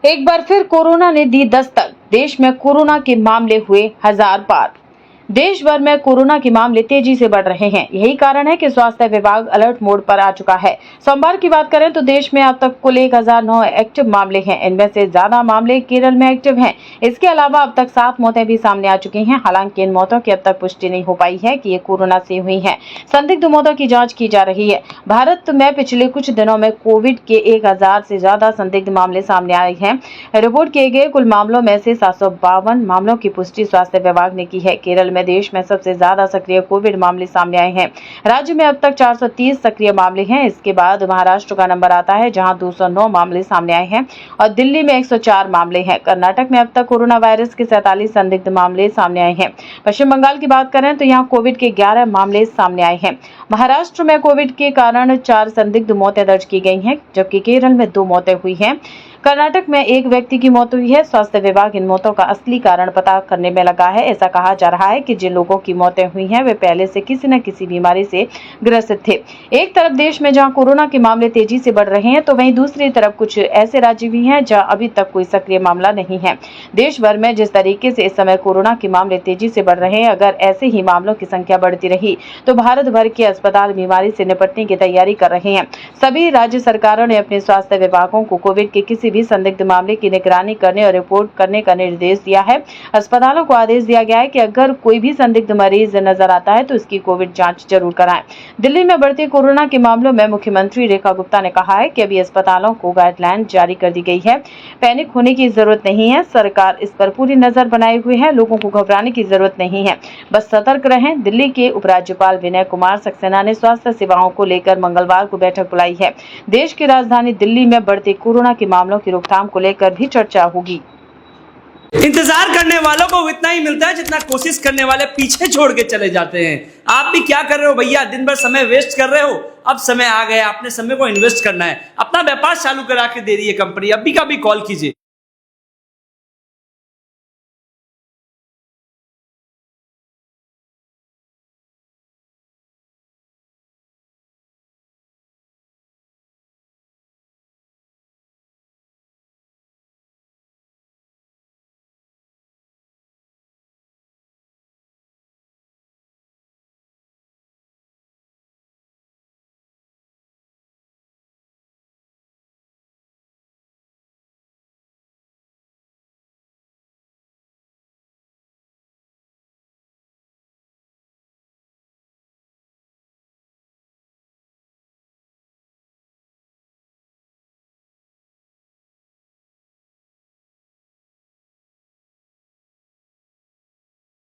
एक बार फिर कोरोना ने दी दस्तक। देश में कोरोना के मामले हुए 1000 पार। देश भर में कोरोना के मामले तेजी से बढ़ रहे हैं। यही कारण है कि स्वास्थ्य विभाग अलर्ट मोड पर आ चुका है। सोमवार की बात करें तो देश में अब तक कुल 1009 एक्टिव मामले हैं। इनमें से ज्यादा मामले केरल में एक्टिव हैं। इसके अलावा अब तक 7 मौतें भी सामने आ चुकी हैं। हालांकि इन मौतों की अब तक पुष्टि नहीं हो पाई है कि ये कोरोना से हुई हैं। संदिग्ध मौतों की जाँच की जा रही है। भारत में पिछले कुछ दिनों में कोविड के 1000 से ज्यादा संदिग्ध मामले सामने आए हैं। रिपोर्ट किए गए कुल मामलों में से 752 मामलों की पुष्टि स्वास्थ्य विभाग ने की है। केरल में देश में सबसे ज्यादा सक्रिय कोविड मामले सामने आए हैं। राज्य में अब तक 430 सक्रिय मामले हैं। इसके बाद महाराष्ट्र का नंबर आता है, जहां 209 मामले सामने आए हैं और दिल्ली में 104 मामले हैं। कर्नाटक में अब तक कोरोना वायरस के 47 संदिग्ध मामले सामने आए हैं। पश्चिम बंगाल की बात करें तो यहां कोविड के 11 मामले सामने आए हैं। महाराष्ट्र में कोविड के कारण 4 संदिग्ध मौतें दर्ज की गई हैं, जबकि केरल में 2 मौतें हुई हैं। कर्नाटक में 1 व्यक्ति की मौत हुई है। स्वास्थ्य विभाग इन मौतों का असली कारण पता करने में लगा है। ऐसा कहा जा रहा है कि जिन लोगों की मौतें हुई हैं वे पहले से किसी न किसी बीमारी से ग्रसित थे। एक तरफ देश में जहां कोरोना के मामले तेजी से बढ़ रहे हैं, तो वहीं दूसरी तरफ कुछ ऐसे राज्य भी हैं जहां अभी तक कोई सक्रिय मामला नहीं है। देश भर में जिस तरीके से इस समय कोरोना के मामले तेजी से बढ़ रहे हैं, अगर ऐसे ही मामलों की संख्या बढ़ती रही तो भारत भर के अस्पताल बीमारी से निपटने की तैयारी कर रहे हैं। सभी राज्य सरकारों ने अपने स्वास्थ्य विभागों को कोविड के किसी भी संदिग्ध मामले की निगरानी करने और रिपोर्ट करने का निर्देश दिया है। अस्पतालों को आदेश दिया गया है कि अगर कोई भी संदिग्ध मरीज नजर आता है तो इसकी कोविड जांच जरूर कराएं। दिल्ली में बढ़ते कोरोना के मामलों में मुख्यमंत्री रेखा गुप्ता ने कहा है कि अभी अस्पतालों को गाइडलाइन जारी कर दी गई है। पैनिक होने की जरूरत नहीं है। सरकार इस पर पूरी नजर बनाए हुए है। लोगों को घबराने की जरूरत नहीं है, बस सतर्क रहें। दिल्ली के उपराज्यपाल विनय कुमार सक्सेना ने स्वास्थ्य सेवाओं को लेकर मंगलवार को बैठक बुलाई है। देश की राजधानी दिल्ली में बढ़ते कोरोना के मामलों की रोकथाम को लेकर भी चर्चा होगी। इंतजार करने वालों को इतना ही मिलता है जितना कोशिश करने वाले पीछे छोड़ के चले जाते हैं। आप भी क्या कर रहे हो भैया? दिन भर समय वेस्ट कर रहे हो। अब समय आ गया, अपने समय को इन्वेस्ट करना है। अपना व्यापार चालू करा के दे रही है कंपनी। अभी का भी कॉल कीजिए।